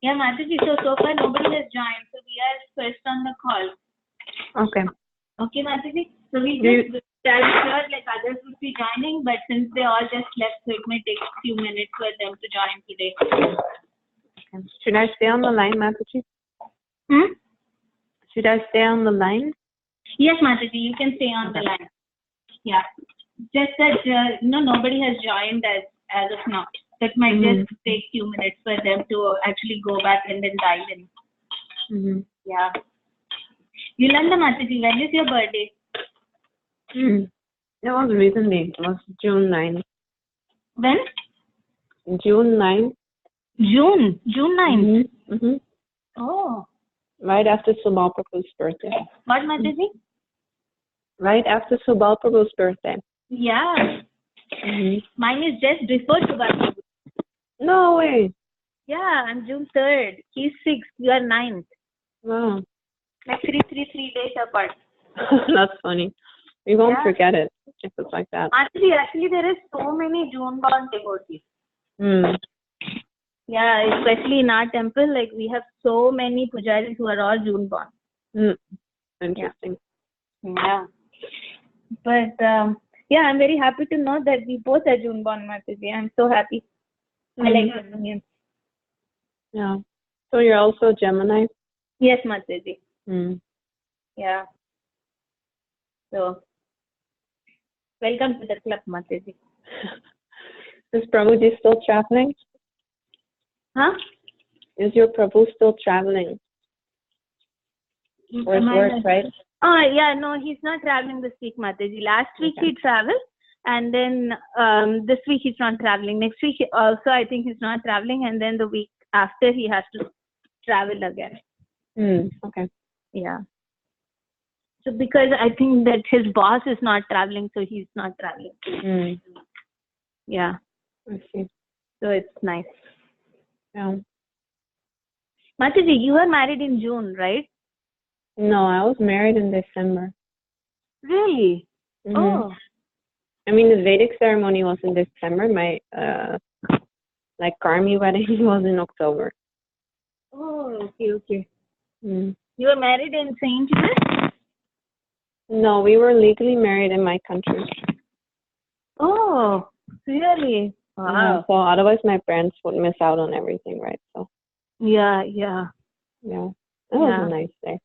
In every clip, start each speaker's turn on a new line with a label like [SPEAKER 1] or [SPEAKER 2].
[SPEAKER 1] Yeah, Mataji, so far nobody has joined, so we are first on the call.
[SPEAKER 2] Okay.
[SPEAKER 1] Okay, Mataji. So we just tell sure like others would be joining, but since they all just left, so it may take a few minutes for them to join today.
[SPEAKER 2] Okay. Should I stay on the line, Mataji? Should I stay on the line?
[SPEAKER 1] Yes, Mataji, you can stay on the line. Yeah. Just that nobody has joined as of now. That might just take few minutes for them to actually go back and then dial in. Yeah. Yolanda Mataji, when is your birthday?
[SPEAKER 2] It was recently. It was June 9th.
[SPEAKER 1] When?
[SPEAKER 2] June 9th.
[SPEAKER 1] June 9th? Oh.
[SPEAKER 2] Right after Subal Prabhu's birthday.
[SPEAKER 1] What, Mataji?
[SPEAKER 2] Right after Subal Prabhu's birthday.
[SPEAKER 1] Yeah. Mine is just before Subal Prabhu.
[SPEAKER 2] No way.
[SPEAKER 1] Yeah, I'm June 3rd. He's 6th. You are 9th.
[SPEAKER 2] Wow.
[SPEAKER 1] Like 3 days apart.
[SPEAKER 2] That's funny. We won't forget it if it's like that.
[SPEAKER 1] Actually, there is so many June-born devotees. Yeah, especially in our temple, like we have so many pujaris who are all June-born.
[SPEAKER 2] Interesting.
[SPEAKER 1] Yeah. But I'm very happy to know that we both are June-born, Mataji. I'm so happy. I like your opinion.
[SPEAKER 2] Yeah. So you're also Gemini?
[SPEAKER 1] Yes, Mataji. Yeah. So, welcome to the club, Mataji.
[SPEAKER 2] Is Prabhuji still traveling?
[SPEAKER 1] Huh?
[SPEAKER 2] Is your Prabhu still traveling? Or his work, right?
[SPEAKER 1] Oh, yeah, no, he's not traveling this week, Mataji. Last week he traveled, and then this week he's not traveling. Next week also, I think he's not traveling, and then the week after he has to travel again.
[SPEAKER 2] Okay.
[SPEAKER 1] Yeah. So because I think that his boss is not traveling, so he's not traveling. Yeah.
[SPEAKER 2] I see.
[SPEAKER 1] So it's nice.
[SPEAKER 2] Yeah.
[SPEAKER 1] Mataji, you were married in June, right?
[SPEAKER 2] No, I was married in December.
[SPEAKER 1] Really? Oh.
[SPEAKER 2] I mean, the Vedic ceremony was in December. My Karmi wedding was in October.
[SPEAKER 1] Oh, okay. You were married in St. Louis?
[SPEAKER 2] No, we were legally married in my country.
[SPEAKER 1] Oh, really? Wow.
[SPEAKER 2] Yeah, so otherwise my parents would miss out on everything, right? So.
[SPEAKER 1] Yeah.
[SPEAKER 2] Yeah. It was a nice day.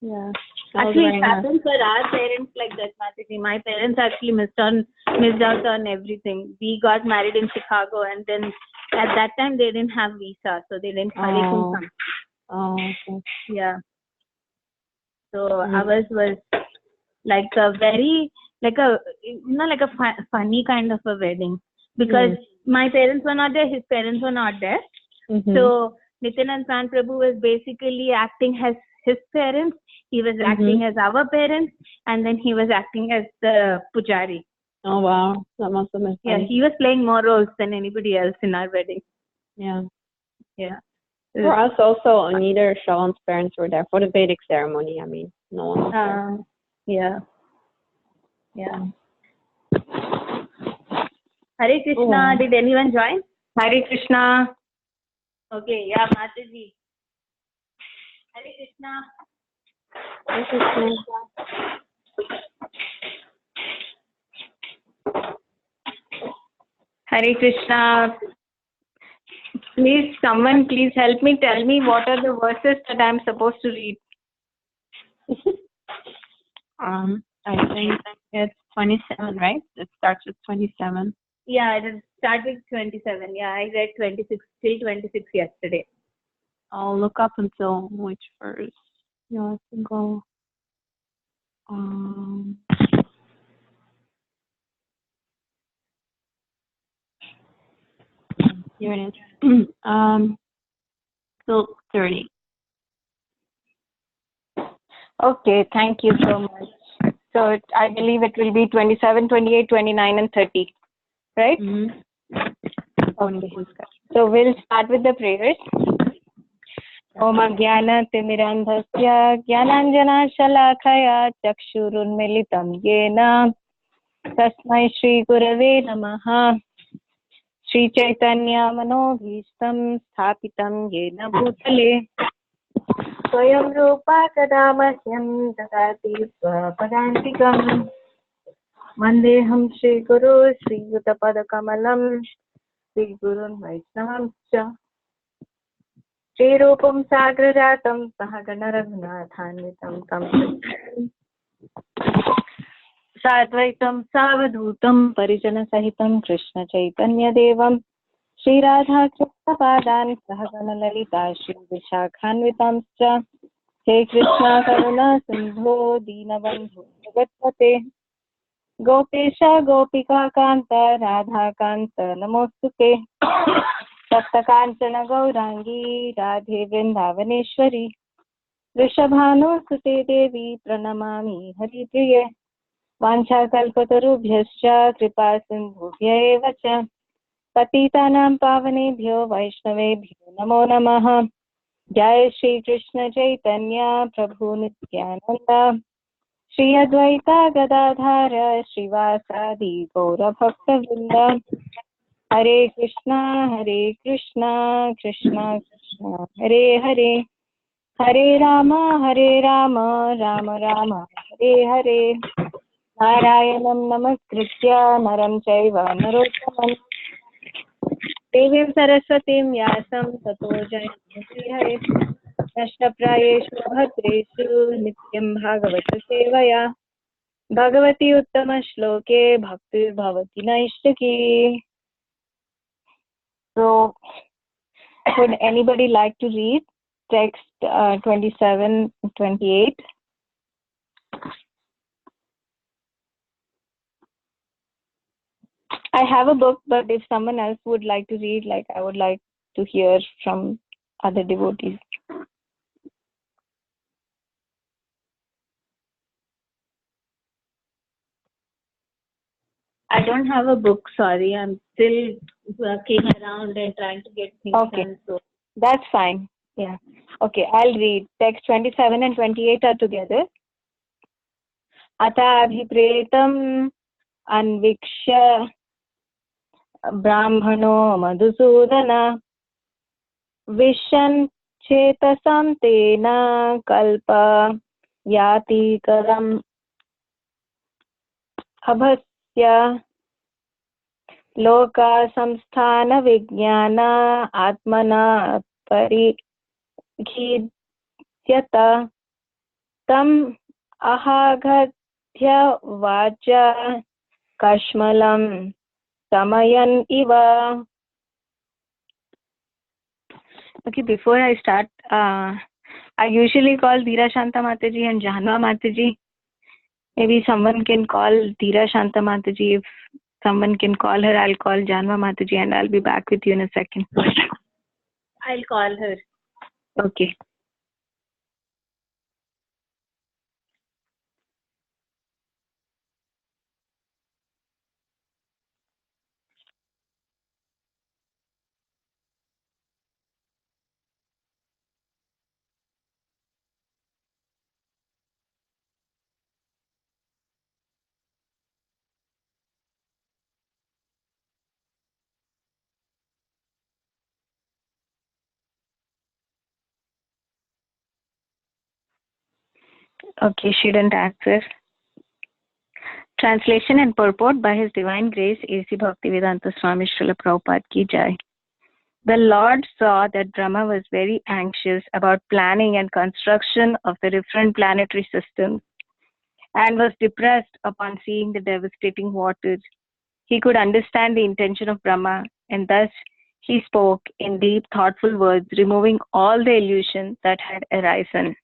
[SPEAKER 1] Yeah. Actually, it happened for our parents like that, Mataji. My parents actually missed out on everything. We got married in Chicago, and then at that time they didn't have visa, so they didn't hurry to come.
[SPEAKER 2] Oh, okay.
[SPEAKER 1] Yeah. So ours was like a very like a funny kind of a wedding, because my parents were not there, his parents were not there. So Nityanand Pran Prabhu was basically acting as his parents, he was acting as our parents, and then he was acting as the pujari.
[SPEAKER 2] Oh wow, that must have been funny.
[SPEAKER 1] Yeah, he was playing more roles than anybody else in our wedding.
[SPEAKER 2] Yeah.
[SPEAKER 1] For
[SPEAKER 2] us also, neither Shawan's parents were there for the Vedic ceremony. I mean, no one was there.
[SPEAKER 1] Yeah. Hare Krishna, did anyone join? Hare Krishna. Okay, yeah, Mataji. Hare Krishna.
[SPEAKER 2] Hare Krishna.
[SPEAKER 1] Hare Krishna. Someone please help me, tell me what are the verses that I'm supposed to read.
[SPEAKER 2] I think it's 27, right? It starts with 27.
[SPEAKER 1] Yeah, it starts with 27. Yeah, I read 26 till 26 yesterday.
[SPEAKER 2] I'll look up until which verse. Yeah, I can go. Here it is. Till 30.
[SPEAKER 1] Okay, thank you so much. So I believe it will be 27, 28, 29, and 30, right? Okay. So we'll start with the prayers. Om Jnana Timirandhasya Jnananjana Shalakaya Chakshurunmilitam Yena Tasmai Shri Gurave Namaha.
[SPEAKER 2] श्रीचैतन्यमनोभीष्टं स्थापितं येन भूतले स्वयं रूपा कदा मह्यं ददाति स्वपदान्तिकम् वन्देऽहं श्रीगुरो श्रीयुतपदकमलं श्रीगुरुन् वैष्णवंश्च श्रीरूपं साग्रजातं सहगणरघुनाथान्वितं तं साद्वैतं सावधूतं परिजनसहितं कृष्णचैतन्यदेवं श्रीराधाकृष्णपादान् सहगणललिता श्रीविशाखान्वितांश्च हे कृष्णा करुणा सिन्धो दीनबन्धो जगत्पते गोपेश गोपिका कान्त राधाकान्त नमोऽस्तुते सप्तकाञ्चन गौराङ्गी राधे वृन्दावनेश्वरी वृषभानुसुते देवी प्रणमामि हरिप्रिये वाञ्छाकल्पतरुभ्यश्च कृपा सिन्धुभ्य एव च पतितानां पावनेभ्यो वैष्णवेभ्यो नमो नमः। जय श्री कृष्ण चैतन्य प्रभु नित्यानंद श्री अद्वैता गदाधर श्रीवासादि गौरभक्तवृंद हरे कृष्णा कृष्णा कृष्णा हरे हरे हरे राम राम राम हरे हरे नारायणं नमस्कृत्य नरं चैव नरोत्तमं देवीं सरस्वतीं व्यासं ततो जयमुदीरये नष्टप्रायेषु भद्रेषु नित्यं भागवत सेवया Bhagwati उत्तमश्लोके भक्तिर्भवति नैष्टिकी. So, would anybody like to read text 27, 28? I have a book, but if someone else would like to read, like I would like to hear from other devotees.
[SPEAKER 1] I don't have a book, sorry. I'm still working around and trying to get things done. So
[SPEAKER 2] that's fine. Yeah. Okay, I'll read. Text 27 and 28 are together. Atabhipretam anvikshya brahmano madhusudana vishan chetasam tena kalpa yati karam abhasya लोका संस्थान विज्ञान आत्मना परिखीद्यत तम अहागध्य वाचा कश्मलं समयन इव. Okay, before I start, I usually call Dheera Shanta Mataji and Janva Mataji. Maybe someone can call Dheera Shanta Mataji. If someone can call her, I'll call Janva Mataji and I'll be back with you in a second.
[SPEAKER 1] I'll call her.
[SPEAKER 2] Okay. Okay, she didn't answer. Translation and purport by His Divine Grace A.C. Bhaktivedanta Swami Srila Prabhupada Ki Jai. The Lord saw that Brahma was very anxious about planning and construction of the different planetary systems and was depressed upon seeing the devastating waters. He could understand the intention of Brahma, and thus he spoke in deep, thoughtful words, removing all the illusion that had arisen.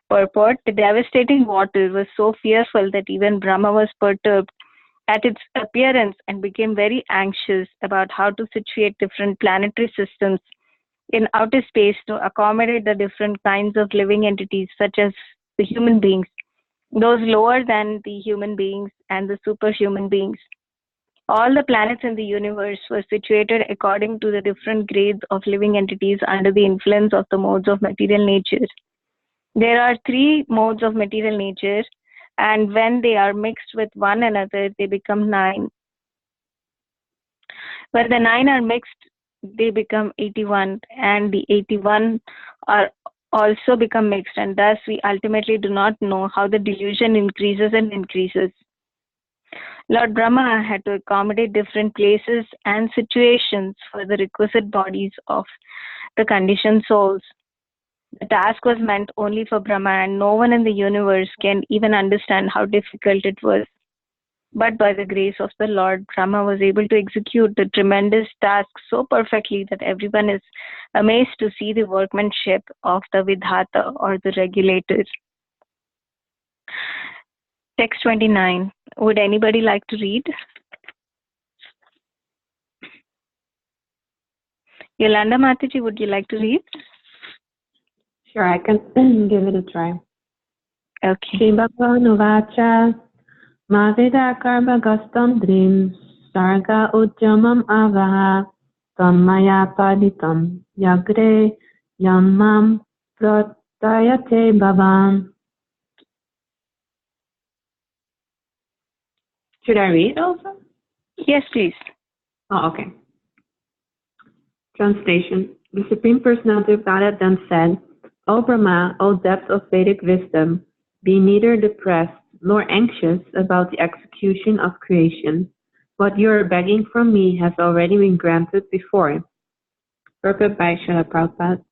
[SPEAKER 2] Purport: the devastating water was so fearful that even Brahma was perturbed at its appearance and became very anxious about how to situate different planetary systems in outer space to accommodate the different kinds of living entities such as the human beings, those lower than the human beings, and the superhuman beings. All the planets in the universe were situated according to the different grades of living entities under the influence of the modes of material nature. There are 3 modes of material nature, and when they are mixed with one another, they become 9. When the 9 are mixed, they become 81, and the 81 are also become mixed, and thus we ultimately do not know how the delusion increases and increases. Lord Brahma had to accommodate different places and situations for the requisite bodies of the conditioned souls. The task was meant only for Brahma, and no one in the universe can even understand how difficult it was. But by the grace of the Lord, Brahma was able to execute the tremendous task so perfectly that everyone is amazed to see the workmanship of the Vidhata, or the regulator. Text 29. Would anybody like to read? Yolanda Mataji, would you like to read?
[SPEAKER 3] Sure, I can give it a try.
[SPEAKER 2] Okay.
[SPEAKER 3] Shri Bhagavan Mavida Karma Gastam Drim Sarga Ujjamam Avaha Tammaya Paditam Yagre Yamam Pratayate Bhavam. Should I read also?
[SPEAKER 2] Yes, please.
[SPEAKER 3] Oh, okay. Translation. The Supreme Personality of Godhead then said, O Brahma, O depth of Vedic wisdom, be neither depressed nor anxious about the execution of creation. What you are begging from me has already been granted before. Purport by Srila Prabhupada.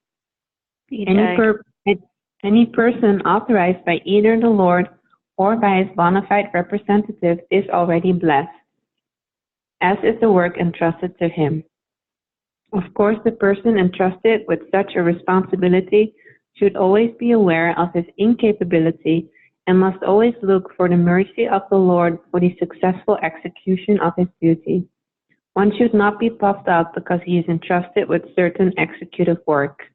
[SPEAKER 3] Any person authorized by either the Lord or by his bona fide representative is already blessed, as is the work entrusted to him. Of course, the person entrusted with such a responsibility should always be aware of his incapability and must always look for the mercy of the Lord for the successful execution of his duty. One should not be puffed up because he is entrusted with certain executive work.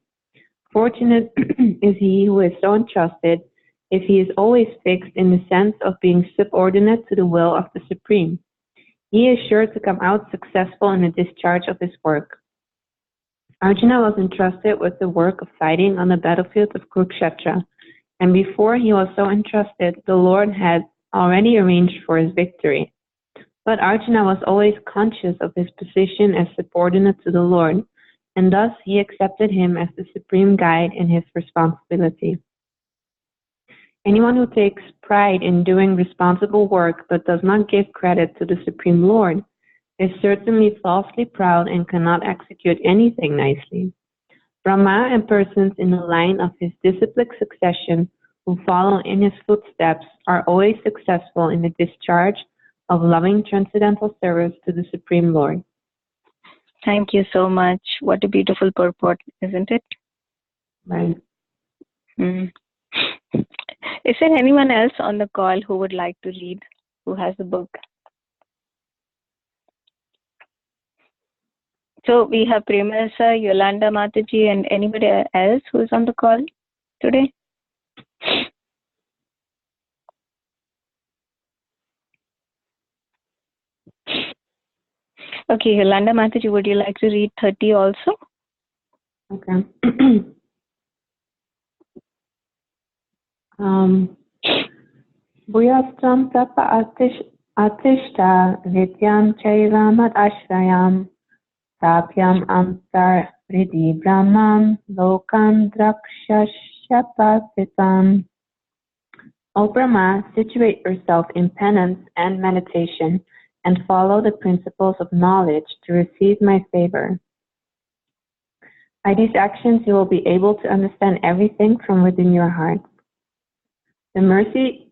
[SPEAKER 3] Fortunate is he who is so entrusted if he is always fixed in the sense of being subordinate to the will of the Supreme. He is sure to come out successful in the discharge of his work. Arjuna was entrusted with the work of fighting on the battlefield of Kurukshetra, and before he was so entrusted, the Lord had already arranged for his victory. But Arjuna was always conscious of his position as subordinate to the Lord, and thus he accepted him as the supreme guide in his responsibility. Anyone who takes pride in doing responsible work but does not give credit to the Supreme Lord is certainly falsely proud and cannot execute anything nicely. Brahma and persons in the line of his disciplic succession who follow in his footsteps are always successful in the discharge of loving transcendental service to the Supreme Lord.
[SPEAKER 2] Thank you so much. What a beautiful purport, isn't it?
[SPEAKER 3] Right.
[SPEAKER 2] Is there anyone else on the call who would like to read, who has the book? So we have Premalasa, Yolanda Mataji, and anybody else who is on the call today? Okay, Yolanda Mataji, would you like to read 30 also?
[SPEAKER 3] Okay. Bhuyastram tapa atishta vidyam chaivamat ashrayam tapyam antar ridi brahmam lokam drakshashapasitam. O Brahma, situate yourself in penance and meditation and follow the principles of knowledge to receive my favor. By these actions, you will be able to understand everything from within your heart. The mercy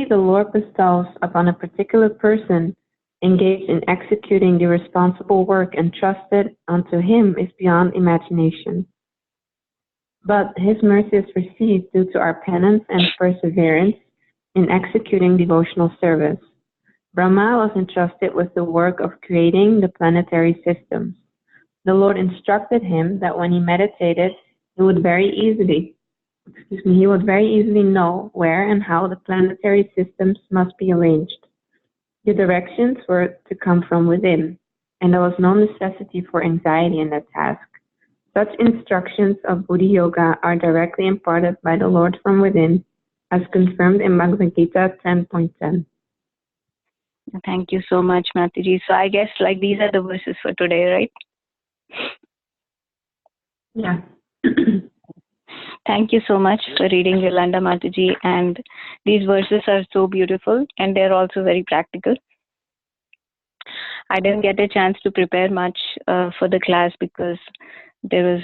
[SPEAKER 3] the Lord bestows upon a particular person engaged in executing the responsible work entrusted unto him is beyond imagination. But his mercy is received due to our penance and perseverance in executing devotional service. Brahma was entrusted with the work of creating the planetary systems. The Lord instructed him that when he meditated, he would very easily know where and how the planetary systems must be arranged. The directions were to come from within, and there was no necessity for anxiety in that task. Such instructions of Buddhi Yoga are directly imparted by the Lord from within, as confirmed in Bhagavad Gita 10.10.
[SPEAKER 2] Thank you so much, Mataji. So I guess like these are the verses for today, right?
[SPEAKER 3] Yeah.
[SPEAKER 2] Thank you so much for reading Yolanda, Mataji. And these verses are so beautiful and they're also very practical. I didn't get a chance to prepare much for the class because there was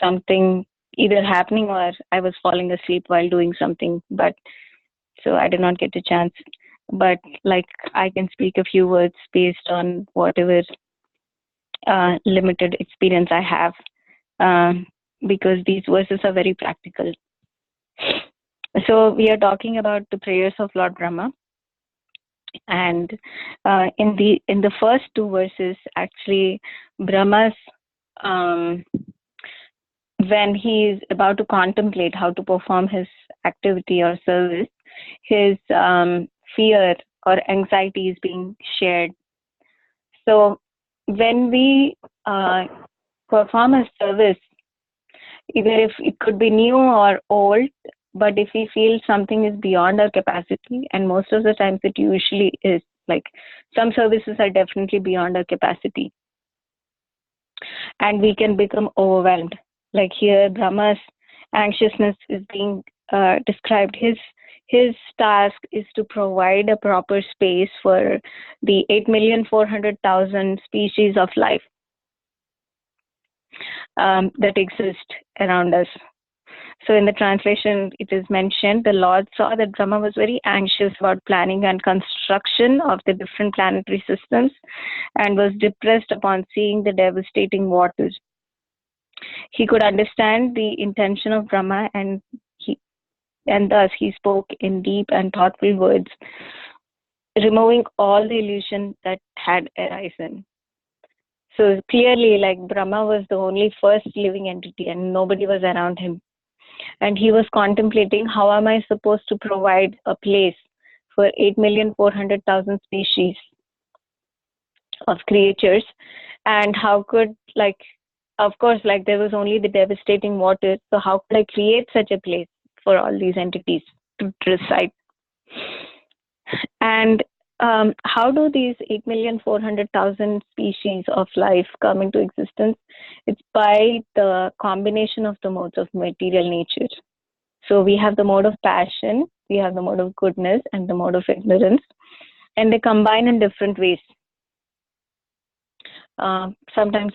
[SPEAKER 2] something either happening or I was falling asleep while doing something. But so I did not get a chance. But like I can speak a few words based on whatever limited experience I have, because these verses are very practical. So we are talking about the prayers of Lord Brahma, and in the first two verses, actually, Brahma's um, when he is about to contemplate how to perform his activity or service, his fear or anxiety is being shared. So when we perform a service, either if it could be new or old, but if we feel something is beyond our capacity, and most of the times it usually is, like some services are definitely beyond our capacity, and we can become overwhelmed. Like here, Brahma's anxiousness is being described. His task is to provide a proper space for the 8,400,000 species of life that exist around us. So in the translation, it is mentioned, the Lord saw that Brahma was very anxious about planning and construction of the different planetary systems and was depressed upon seeing the devastating waters. He could understand the intention of Brahma, and thus he spoke in deep and thoughtful words, removing all the illusion that had arisen. So clearly, like Brahma was the only first living entity and nobody was around him. And he was contemplating, how am I supposed to provide a place for 8,400,000 species of creatures? And how could, like, of course, like there was only the devastating water. So how could I create such a place for all these entities to reside? And how do these 8,400,000 species of life come into existence? It's by the combination of the modes of material nature. So we have the mode of passion, we have the mode of goodness, and the mode of ignorance, and they combine in different ways. Sometimes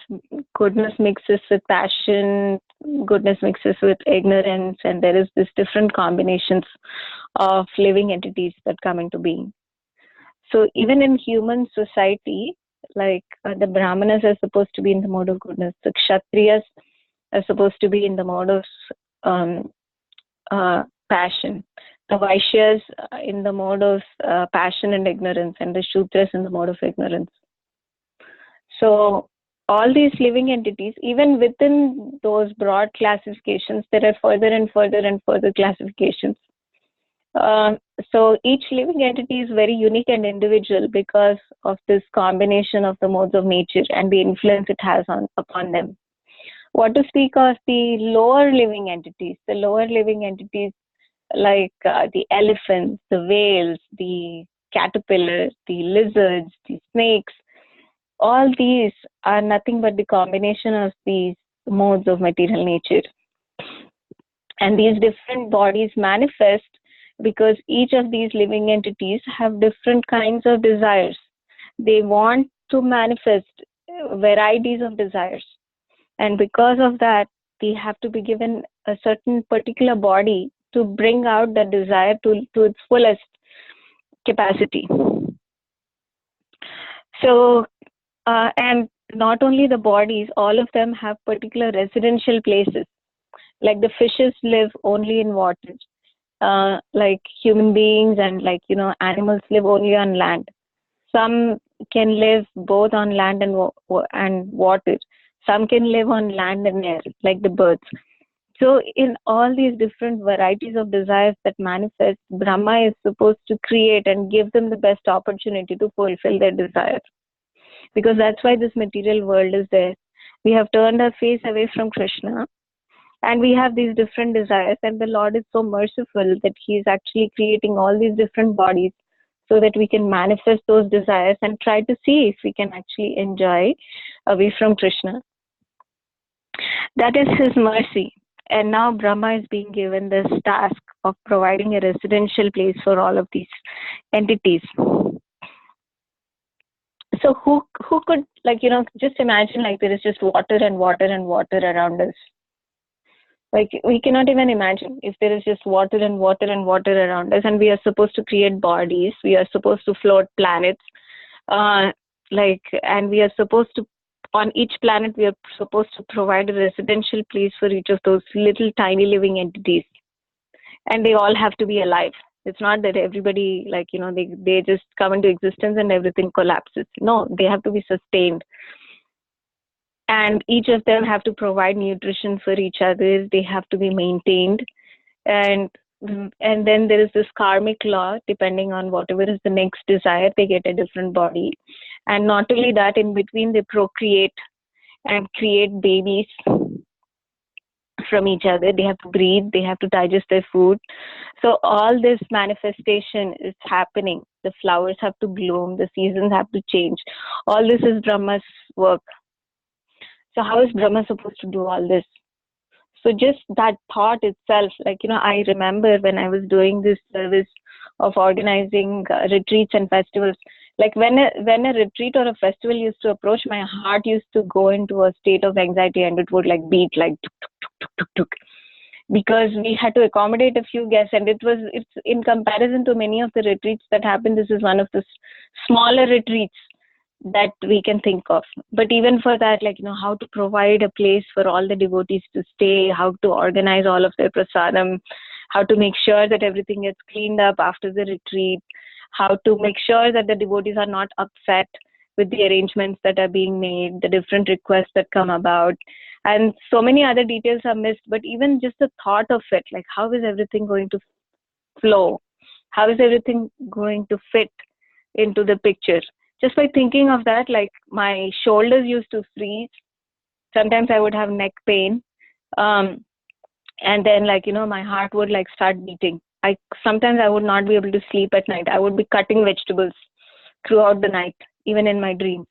[SPEAKER 2] goodness mixes with passion, goodness mixes with ignorance, and there is this different combinations of living entities that come into being. So even in human society, like the Brahmanas are supposed to be in the mode of goodness, the Kshatriyas are supposed to be in the mode of passion, the Vaishyas in the mode of passion and ignorance, and the Shudras in the mode of ignorance. So all these living entities, even within those broad classifications, there are further and further and further classifications. So each living entity is very unique and individual because of this combination of the modes of nature and the influence it has upon them. What to speak of the lower living entities? The lower living entities like the elephants, the whales, the caterpillars, the lizards, the snakes, all these are nothing but the combination of these modes of material nature. And these different bodies manifest because each of these living entities have different kinds of desires. They want to manifest varieties of desires. And because of that, they have to be given a certain particular body to bring out that desire to its fullest capacity. So, and not only the bodies, all of them have particular residential places. Like the fishes live only in water, like human beings and animals live only on land. Some can live both on land and water. Some can live on land and air, like the birds. So in all these different varieties of desires that manifest, Brahma is supposed to create and give them the best opportunity to fulfill their desires. Because that's why this material world is there. We have turned our face away from Krishna and we have these different desires, and the Lord is so merciful that He is actually creating all these different bodies so that we can manifest those desires and try to see if we can actually enjoy away from Krishna. That is his mercy. And now Brahma is being given this task of providing a residential place for all of these entities. So who could, like, just imagine, like, there is just water and water and water around us. Like, we cannot even imagine if there is just water and water and water around us, and we are supposed to create bodies, we are supposed to float planets, and we are supposed to, on each planet, we are supposed to provide a residential place for each of those little tiny living entities. And they all have to be alive. It's not that everybody, they just come into existence and everything collapses. No, they have to be sustained. And each of them have to provide nutrition for each other. They have to be maintained. And then there is this karmic law. Depending on whatever is the next desire, they get a different body. And not only that, in between they procreate and create babies from each other. They have to breathe, they have to digest their food. So all this manifestation is happening. The flowers have to bloom, the seasons have to change. All this is Brahma's work. So how is Brahma supposed to do all this? So just that thought itself, I remember when I was doing this service of organizing retreats and festivals, like when a retreat or a festival used to approach, my heart used to go into a state of anxiety, and it would like beat like tuk, tuk, tuk, tuk, tuk, because we had to accommodate a few guests, and it's in comparison to many of the retreats that happen, this is one of the smaller retreats that we can think of. But even for that, how to provide a place for all the devotees to stay, how to organize all of their prasadam, how to make sure that everything gets cleaned up after the retreat, how to make sure that the devotees are not upset with the arrangements that are being made, the different requests that come about, and so many other details are missed. But even just the thought of it, like how is everything going to flow? How is everything going to fit into the picture? Just by thinking of that, like my shoulders used to freeze. Sometimes I would have neck pain. And then my heart would start beating. Sometimes I would not be able to sleep at night. I would be cutting vegetables throughout the night, even in my dreams.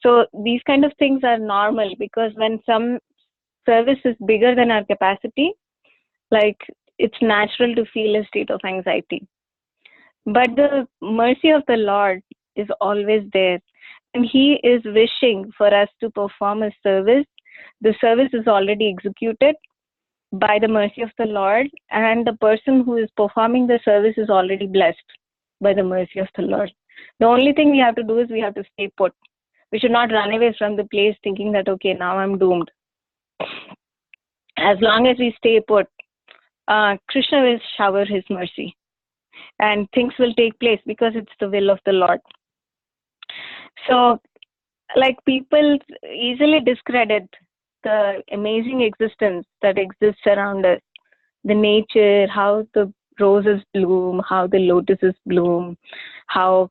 [SPEAKER 2] So these kind of things are normal, because when some service is bigger than our capacity, it's natural to feel a state of anxiety. But the mercy of the Lord is always there, and He is wishing for us to perform a service. The service is already executed by the mercy of the Lord, and the person who is performing the service is already blessed by the mercy of the Lord. The only thing we have to do is we have to stay put. We should not run away from the place thinking that, okay, now I'm doomed. As long as we stay put, Krishna will shower His mercy, and things will take place because it's the will of the Lord. So, people easily discredit the amazing existence that exists around us, the nature, how the roses bloom, how the lotuses bloom, how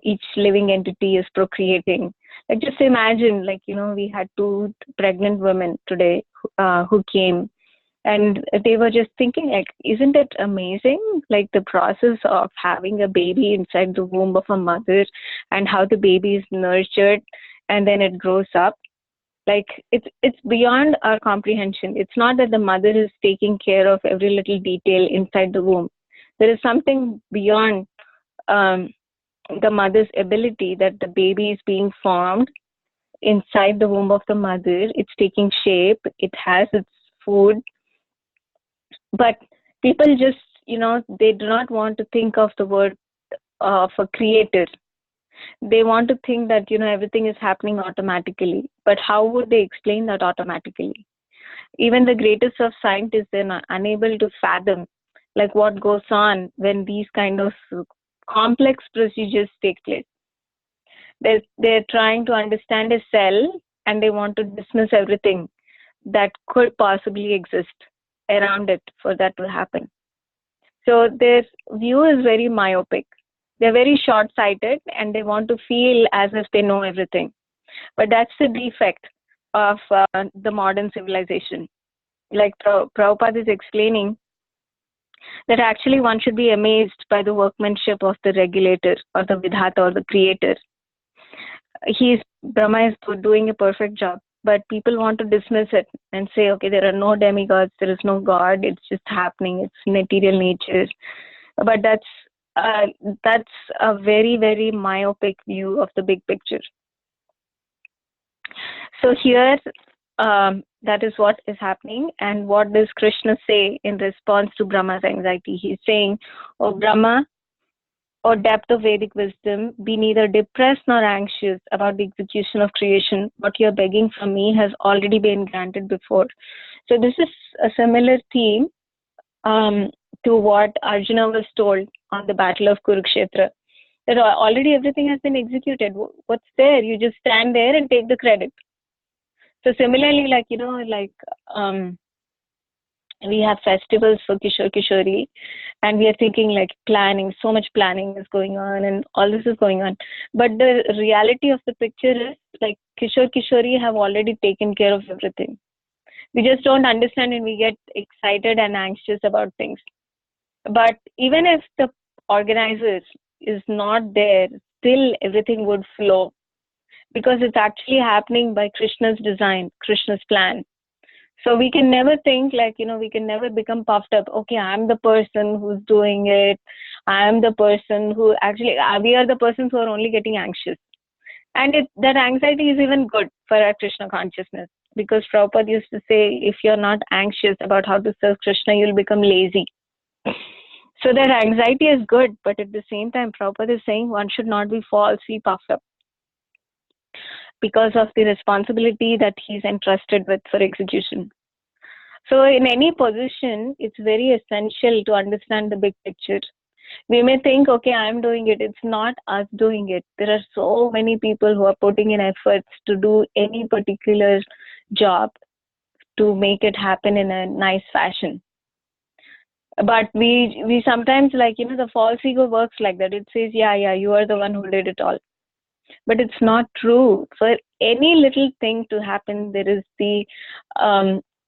[SPEAKER 2] each living entity is procreating. Just imagine, we had 2 pregnant women today who came, and they were just thinking, isn't it amazing, the process of having a baby inside the womb of a mother, and how the baby is nurtured and then it grows up. It's beyond our comprehension. It's not that the mother is taking care of every little detail inside the womb. There is something beyond the mother's ability, that the baby is being formed inside the womb of the mother. It's taking shape. It has its food. But people just, they do not want to think of the word of a creator. They want to think that, everything is happening automatically. But how would they explain that automatically? Even the greatest of scientists, they're not unable to fathom what goes on when these kind of complex procedures take place. They're trying to understand a cell, and they want to dismiss everything that could possibly exist around it for that to happen. So their view is very myopic. They're very short-sighted, and they want to feel as if they know everything. But that's the defect of the modern civilization. Prabhupada is explaining that actually one should be amazed by the workmanship of the regulator or the Vidhata or the creator. Brahma is doing a perfect job, but people want to dismiss it and say, okay, there are no demigods, there is no God, it's just happening, it's material nature. But that's a very, very myopic view of the big picture. So here, that is what is happening. And what does Krishna say in response to Brahma's anxiety? He's saying, "O Brahma, O depth of Vedic wisdom, be neither depressed nor anxious about the execution of creation. What you're begging from me has already been granted before." So this is a similar theme to what Arjuna was told on the battle of Kurukshetra. That already everything has been executed. What's there? You just stand there and take the credit. So similarly, we have festivals for Kishore Kishori, and we are thinking like planning, so much planning is going on and all this is going on. But the reality of the picture is like Kishore Kishori have already taken care of everything. We just don't understand and we get excited and anxious about things. But even if the organizers is not there, still everything would flow, because it's actually happening by Krishna's design, Krishna's plan. So we can never think like, we can never become puffed up. Okay, I'm the person who's doing it. I'm the person who actually, we are the persons who are only getting anxious. And that anxiety is even good for our Krishna consciousness, because Prabhupada used to say, if you're not anxious about how to serve Krishna, you'll become lazy. So that anxiety is good, but at the same time, Prabhupada is saying one should not be falsely puffed up because of the responsibility that he's entrusted with for execution. So in any position, it's very essential to understand the big picture. We may think, okay, I'm doing it. It's not us doing it. There are so many people who are putting in efforts to do any particular job to make it happen in a nice fashion. But we sometimes the false ego works like that. It says, yeah, you are the one who did it all. But it's not true. For any little thing to happen, there is the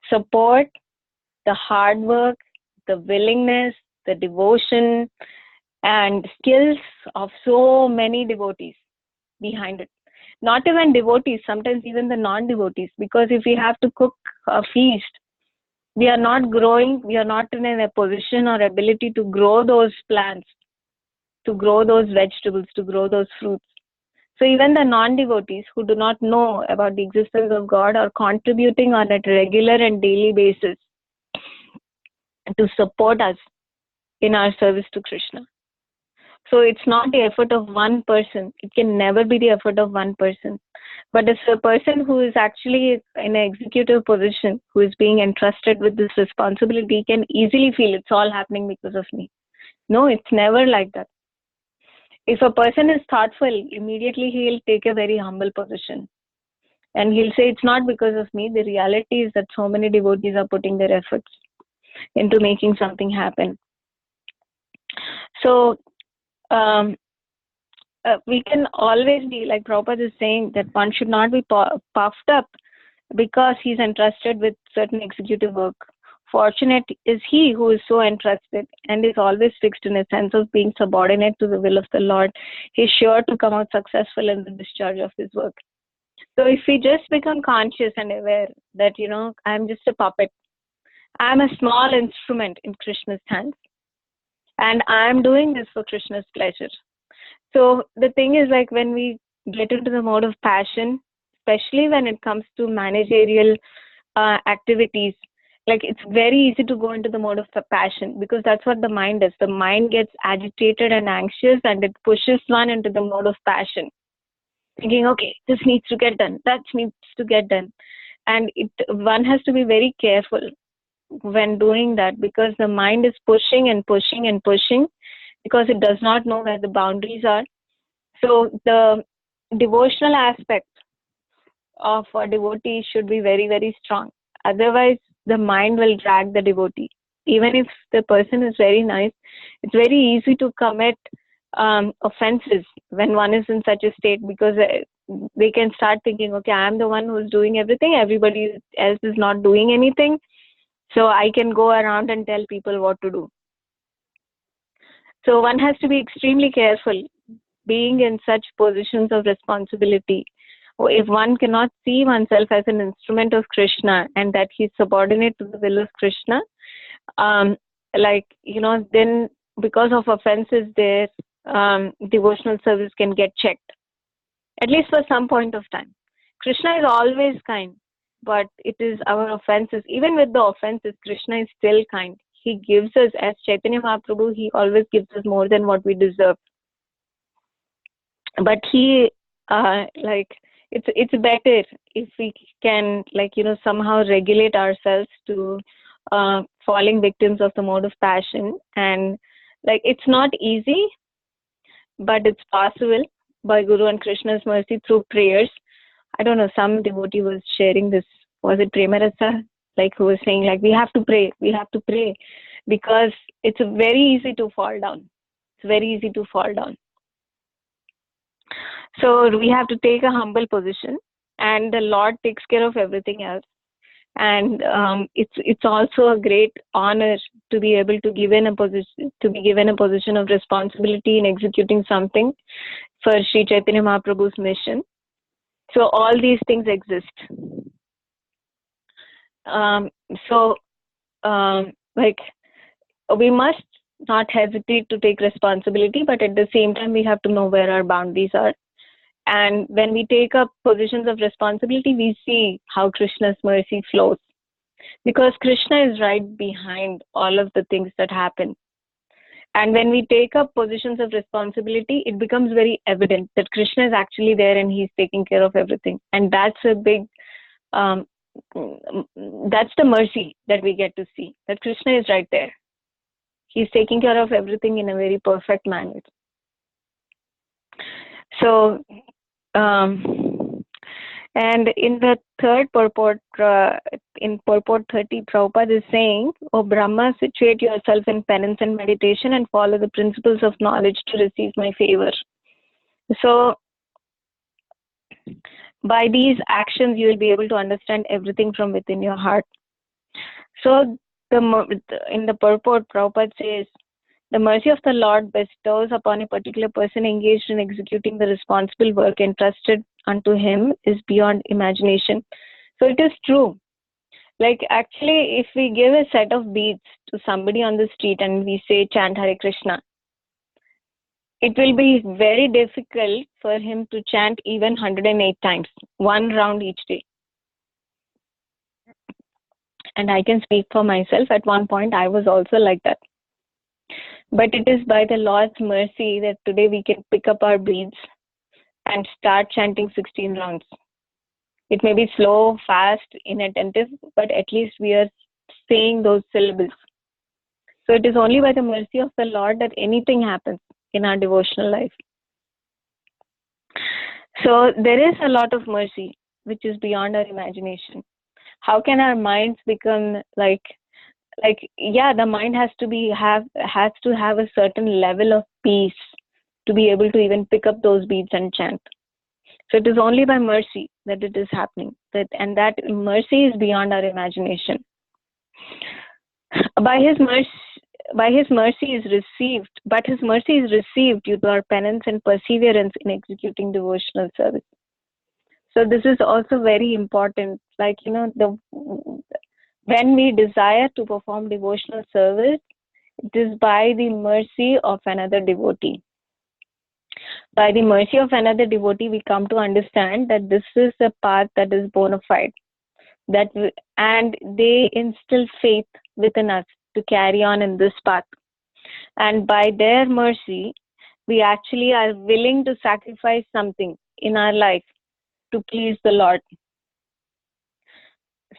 [SPEAKER 2] support, the hard work, the willingness, the devotion, and skills of so many devotees behind it. Not even devotees, sometimes even the non-devotees. Because if we have to cook a feast, we are not growing, we are not in a position or ability to grow those plants, to grow those vegetables, to grow those fruits. So even the non-devotees who do not know about the existence of God are contributing on a regular and daily basis to support us in our service to Krishna. So it's not the effort of one person. It can never be the effort of one person. But it's a person who is actually in an executive position, who is being entrusted with this responsibility, can easily feel it's all happening because of me. No, it's never like that. If a person is thoughtful, immediately he'll take a very humble position. And he'll say, it's not because of me. The reality is that so many devotees are putting their efforts into making something happen. So we can always be, like Prabhupada is saying, that one should not be puffed up because he's entrusted with certain executive work. Fortunate is he who is so entrusted and is always fixed in a sense of being subordinate to the will of the Lord. He's sure to come out successful in the discharge of his work. So if we just become conscious and aware that, I'm just a puppet, I'm a small instrument in Krishna's hands, and I'm doing this for Krishna's pleasure. So the thing is, like, when we get into the mode of passion, especially when it comes to managerial activities, like, it's very easy to go into the mode of passion, because that's what the mind does. The mind gets agitated and anxious, and it pushes one into the mode of passion, thinking, okay, this needs to get done, that needs to get done. And one has to be very careful when doing that, because the mind is pushing and pushing and pushing, because it does not know where the boundaries are. So the devotional aspect of a devotee should be very, very strong. Otherwise, the mind will drag the devotee. Even if the person is very nice, it's very easy to commit offenses when one is in such a state, because they can start thinking, okay, I'm the one who's doing everything, everybody else is not doing anything, so I can go around and tell people what to do. So one has to be extremely careful being in such positions of responsibility. If one cannot see oneself as an instrument of Krishna and that he's subordinate to the will of Krishna, um, then because of offenses there, devotional service can get checked, at least for some point of time. Krishna is always kind, but it is our offenses. Even with the offenses, Krishna is still kind. He gives us, as Chaitanya Mahaprabhu, he always gives us more than what we deserve. But he, it's better if we can, somehow regulate ourselves to falling victims of the mode of passion. And it's not easy, but it's possible by Guru and Krishna's mercy through prayers. I don't know, some devotee was sharing this, was it Premarasa? Who was saying, we have to pray, because it's very easy to fall down. It's very easy to fall down. So we have to take a humble position, and the Lord takes care of everything else. And it's also a great honor to be able to be given a position of responsibility in executing something for Sri Chaitanya Mahaprabhu's mission. So all these things exist. We must not hesitate to take responsibility, but at the same time, we have to know where our boundaries are. And when we take up positions of responsibility, we see how Krishna's mercy flows. Because Krishna is right behind all of the things that happen. And when we take up positions of responsibility, it becomes very evident that Krishna is actually there and he's taking care of everything. And that's a big, that's the mercy that we get to see, that Krishna is right there. He's taking care of everything in a very perfect manner. So, and in the third purport, in purport 30, Prabhupada is saying, "O Brahma, situate yourself in penance and meditation and follow the principles of knowledge to receive my favor." So, by these actions, you will be able to understand everything from within your heart. So, in the purport, Prabhupada says, "The mercy of the Lord bestows upon a particular person engaged in executing the responsible work entrusted unto him is beyond imagination." So it is true. Actually, if we give a set of beads to somebody on the street and we say, chant Hare Krishna, it will be very difficult for him to chant even 108 times, one round each day. And I can speak for myself. At one point, I was also like that. But it is by the Lord's mercy that today we can pick up our beads and start chanting 16 rounds. It may be slow, fast, inattentive, but at least we are saying those syllables. So it is only by the mercy of the Lord that anything happens in our devotional life. So there is a lot of mercy which is beyond our imagination. How can our minds become the mind has to have a certain level of peace to be able to even pick up those beads and chant. So it is only by mercy that it is happening. And that mercy is beyond our imagination. By his mercy is received due to our penance and perseverance in executing devotional service. So this is also very important. When we desire to perform devotional service, it is by the mercy of another devotee. By the mercy of another devotee, we come to understand that this is a path that is bona fide. And they instill faith within us to carry on in this path. And by their mercy, we actually are willing to sacrifice something in our life to please the Lord.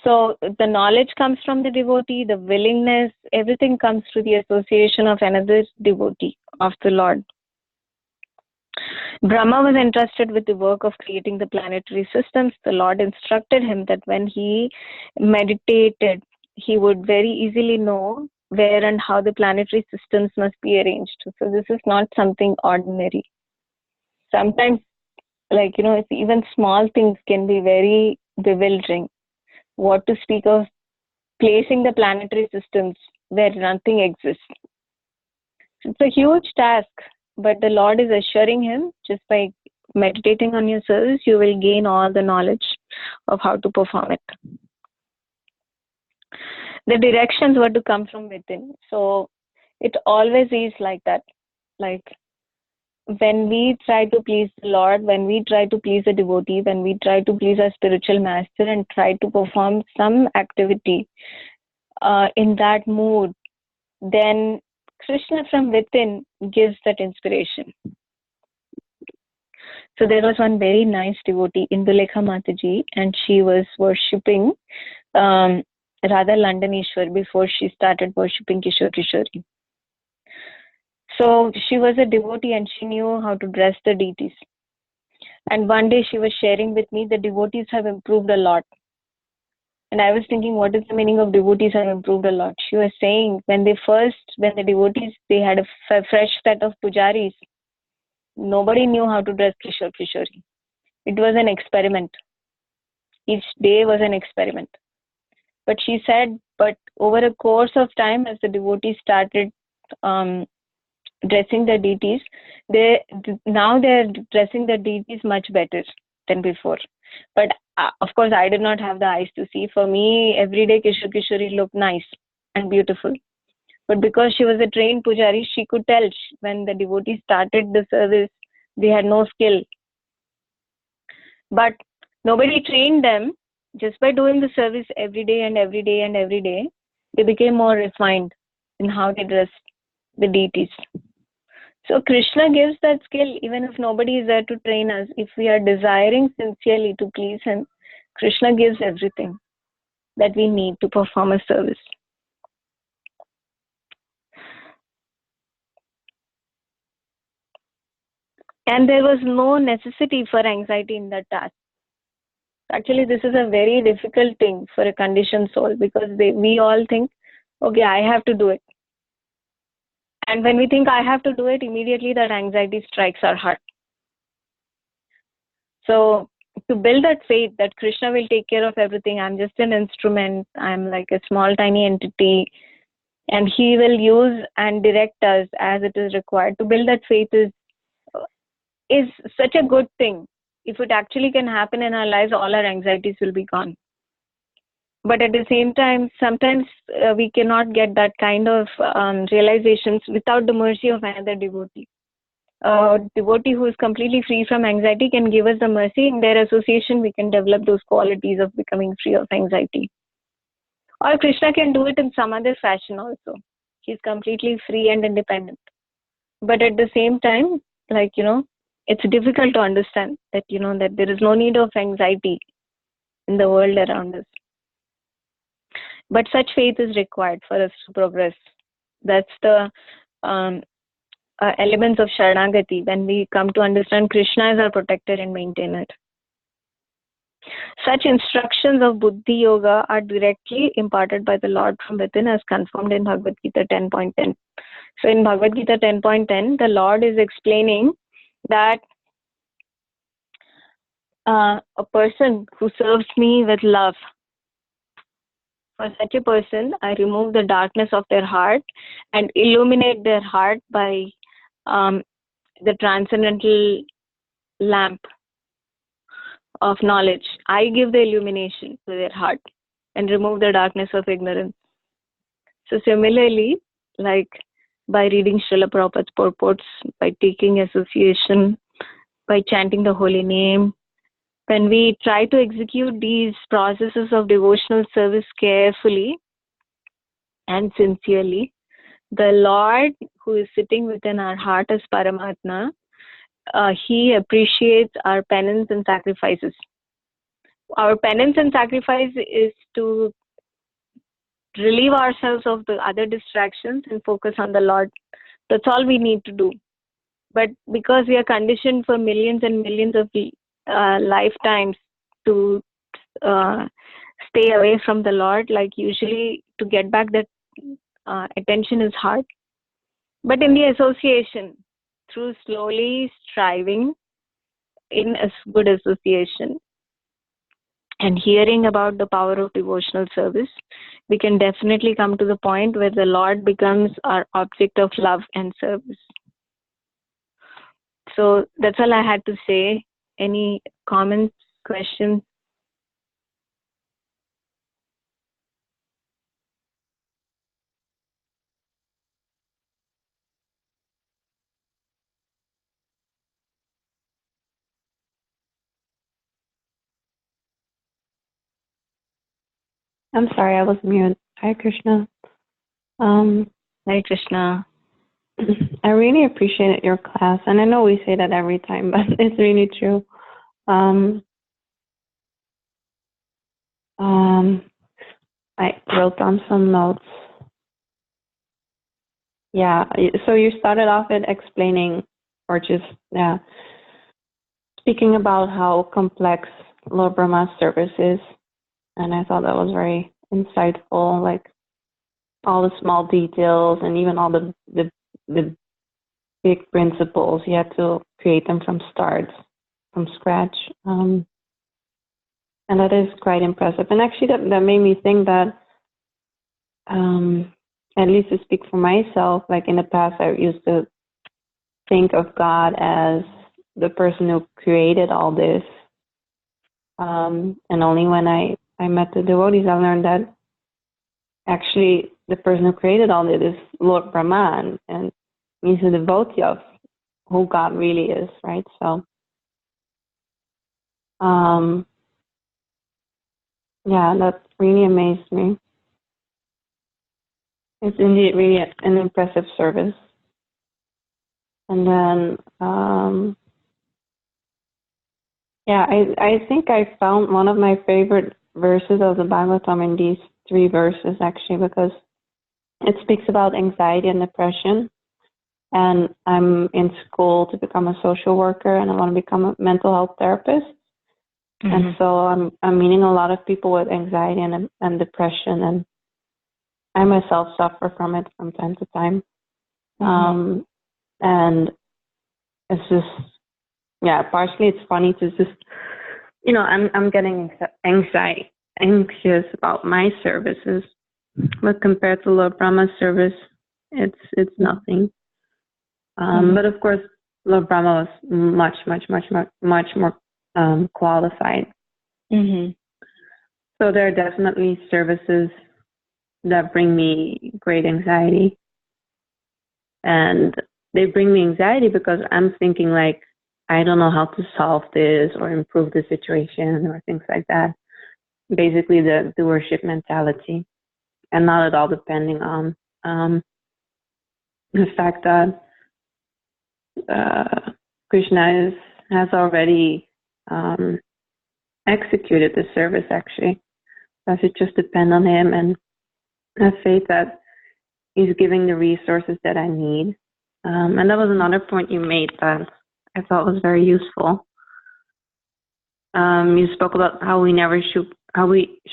[SPEAKER 2] So the knowledge comes from the devotee, the willingness, everything comes through the association of another devotee of the Lord. Brahma was entrusted with the work of creating the planetary systems. The Lord instructed him that when he meditated, he would very easily know where and how the planetary systems must be arranged. So this is not something ordinary. Sometimes, even small things can be very bewildering. What to speak of placing the planetary systems where nothing exists. It's a huge task, but the Lord is assuring him just by meditating on your service, you will gain all the knowledge of how to perform it. The directions were to come from within. So it always is like that. Like when we try to please the Lord, when we try to please a devotee, when we try to please our spiritual master and try to perform some activity in that mood, then Krishna from within gives that inspiration. So there was one very nice devotee, Indulekha Mataji, and she was worshipping Radha Landaneshwar before she started worshipping Kishore Kishori. So she was a devotee and she knew how to dress the deities. And one day she was sharing with me the devotees have improved a lot. And I was thinking, what is the meaning of devotees have improved a lot? She was saying when the devotees, they had a fresh set of pujaris, nobody knew how to dress Kishore Kishori. It was an experiment. Each day was an experiment. But she said, but over a course of time, as the devotees started dressing the deities, now they're dressing the deities much better than before. But of course, I did not have the eyes to see. For me, every day Kishore Kishori looked nice and beautiful. But because she was a trained pujari, she could tell when the devotees started the service, they had no skill. But nobody trained them. Just by doing the service every day and every day and every day, they became more refined in how they dress the deities. So Krishna gives that skill even if nobody is there to train us. If we are desiring sincerely to please him, Krishna gives everything that we need to perform a service. And there was no necessity for anxiety in that task. Actually, this is a very difficult thing for a conditioned soul because we all think, okay, I have to do it. And when we think I have to do it, immediately that anxiety strikes our heart. So to build that faith that Krishna will take care of everything, I'm just an instrument, I'm like a small tiny entity, and he will use and direct us as it is required. To build that faith is such a good thing. If it actually can happen in our lives, all our anxieties will be gone. But at the same time, sometimes we cannot get that kind of realizations without the mercy of another devotee. A devotee who is completely free from anxiety can give us the mercy. In their association, we can develop those qualities of becoming free of anxiety. Or Krishna can do it in some other fashion also. He's completely free and independent. But at the same time, it's difficult to understand that, that there is no need of anxiety in the world around us. But such faith is required for us to progress. That's the elements of Sharanagati, when we come to understand Krishna as our protector and maintainer. Such instructions of Buddhi Yoga are directly imparted by the Lord from within as confirmed in Bhagavad Gita 10.10. So in Bhagavad Gita 10.10, the Lord is explaining that a person who serves me with love, for such a person, I remove the darkness of their heart and illuminate their heart by the transcendental lamp of knowledge. I give the illumination to their heart and remove the darkness of ignorance. So similarly, like by reading Srila Prabhupada's purports, by taking association, by chanting the holy name, when we try to execute these processes of devotional service carefully and sincerely, the Lord who is sitting within our heart as Paramatma, he appreciates our penance and sacrifices. Our penance and sacrifice is to relieve ourselves of the other distractions and focus on the Lord. That's all we need to do. But because we are conditioned for millions and millions of lifetimes to stay away from the Lord, like usually to get back that attention is hard. But in the association, through slowly striving in a good association, and hearing about the power of devotional service, we can definitely come to the point where the Lord becomes our object of love and service. So that's all I had to say. Any comments, questions?
[SPEAKER 3] I'm sorry, I was mute. Hi, Krishna.
[SPEAKER 2] Hare Krishna.
[SPEAKER 3] I really appreciated your class, and I know we say that every time, but it's really true. I wrote down some notes. Yeah, so you started off at explaining, or just, yeah, speaking about how complex Lord Brahma's service is, and I thought that was very insightful, like all the small details and even all the big principles. You had to create them from scratch. And that is quite impressive. And actually, that made me think that, at least to speak for myself, like in the past, I used to think of God as the person who created all this. And only when I met the devotees, I learned that actually the person who created all this is Lord Brahma, and he's a devotee of who God really is, right? So, yeah, that really amazed me. It's indeed really an impressive service. And then, yeah, I think I found one of my favorite verses of the Bhagavatam in these 3 verses, actually, because it speaks about anxiety and depression. And I'm in school to become a social worker, and I want to become a mental health therapist. Mm-hmm. And so I'm meeting a lot of people with anxiety and depression, and I myself suffer from it from time to time. Mm-hmm. And it's just, yeah, partially it's funny to just, I'm getting anxious about my services, but compared to Lord Brahma's service, it's nothing. But of course, Lord Brahma was much more qualified. Mm-hmm. So there are definitely services that bring me great anxiety. And they bring me anxiety because I'm thinking like, I don't know how to solve this or improve the situation or things like that. Basically the worship mentality, and not at all depending on the fact that Krishna has already executed the service, actually. So I should just depend on him and have faith that he's giving the resources that I need. And that was another point you made that I thought was very useful. You spoke about how we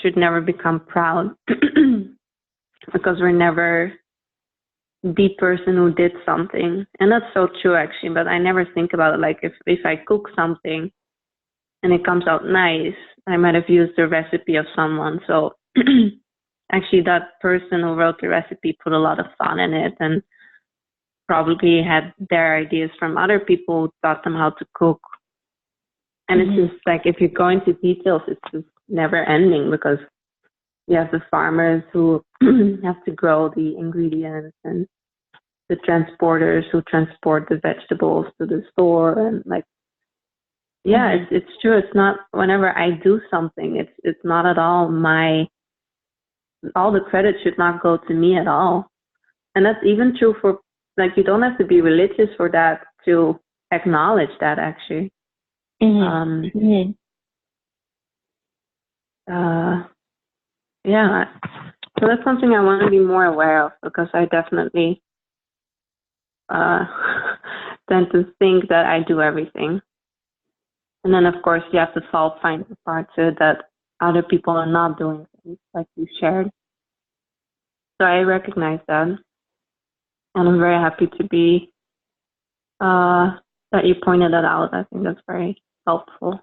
[SPEAKER 3] should never become proud because we're never the person who did something. And that's so true, actually, but I never think about it. Like if I cook something and it comes out nice, I might have used the recipe of someone. So actually that person who wrote the recipe put a lot of thought in it and probably had their ideas from other people who taught them how to cook. And it's just like, if you go into details, it's just never ending, because you have the farmers who have to grow the ingredients and the transporters who transport the vegetables to the store. And like, yeah, it's true. It's not, whenever I do something, it's not at all all the credit should not go to me at all. And that's even true for, like, you don't have to be religious for that to acknowledge that, actually. Yeah. So that's something I want to be more aware of, because I definitely tend to think that I do everything. And then, of course, you have to find the parts that other people are not doing things, like you shared. So I recognize that. And I'm very happy to be, that you pointed that out. I think that's very helpful.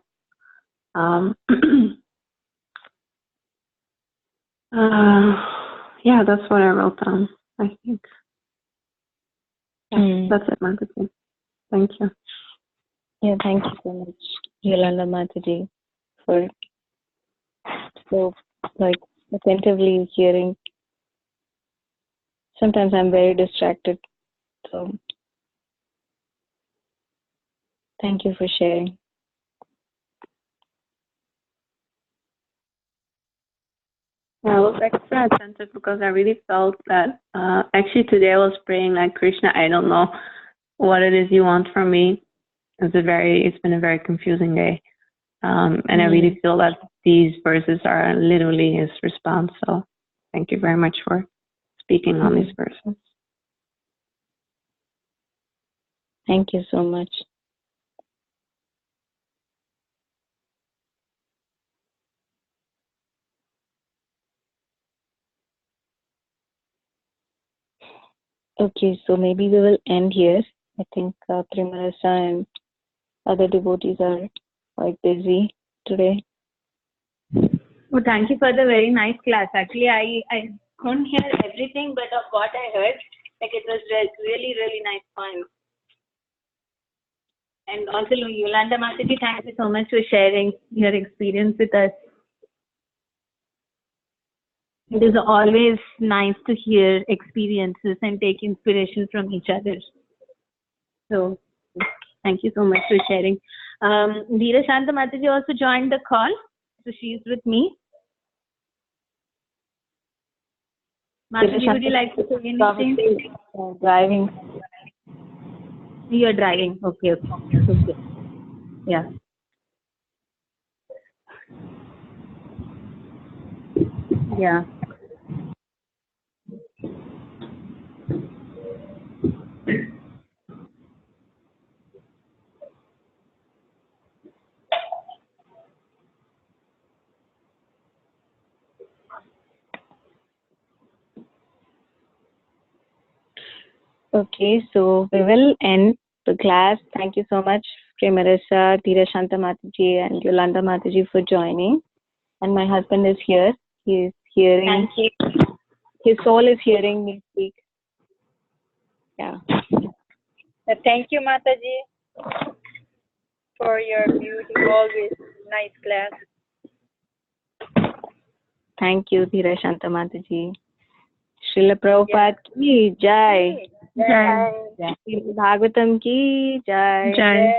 [SPEAKER 3] Yeah, that's what I wrote down, I think. That's it, Mataji. Thank you.
[SPEAKER 2] Yeah, thank you so much, Yolanda Mataji, for so attentively hearing. Sometimes I'm very distracted, so thank you for sharing.
[SPEAKER 3] I was extra attentive because I really felt that actually today I was praying like, Krishna, I don't know what it is you want from me. It's been a very confusing day. And I really feel that these verses are literally his response. So thank you very much for speaking on these verses.
[SPEAKER 2] Thank you so much. Okay, so maybe we will end here. I think Primarasa and other devotees are quite busy today.
[SPEAKER 1] Well, thank you for the very nice class. Actually, I couldn't hear everything, but of what I heard, like it was really, really nice fun. And also, Yolanda Mataji, thank you so much for sharing your experience with us. It is always nice to hear experiences and take inspiration from each other. So, thank you so much for sharing. Dheera Shanta Mataji also joined the call, so she's with me. Mataji, would you like to say anything?
[SPEAKER 2] Driving.
[SPEAKER 1] You're driving. Okay. Yeah. Yeah.
[SPEAKER 2] Okay, so we will end the class. Thank you so much, Primarasa, Dheera Shanta Mataji, and Yolanda Mataji for joining. And my husband is here. He is hearing.
[SPEAKER 1] Thank you.
[SPEAKER 2] His soul is hearing me speak. Yeah.
[SPEAKER 4] Thank you, Mataji, for your beautiful, always nice class.
[SPEAKER 2] Thank you, Dheera Shanta Mataji. Srila Prabhupada ki jai.
[SPEAKER 1] Jai.
[SPEAKER 2] Bhagavatam ki jai.
[SPEAKER 1] Jai.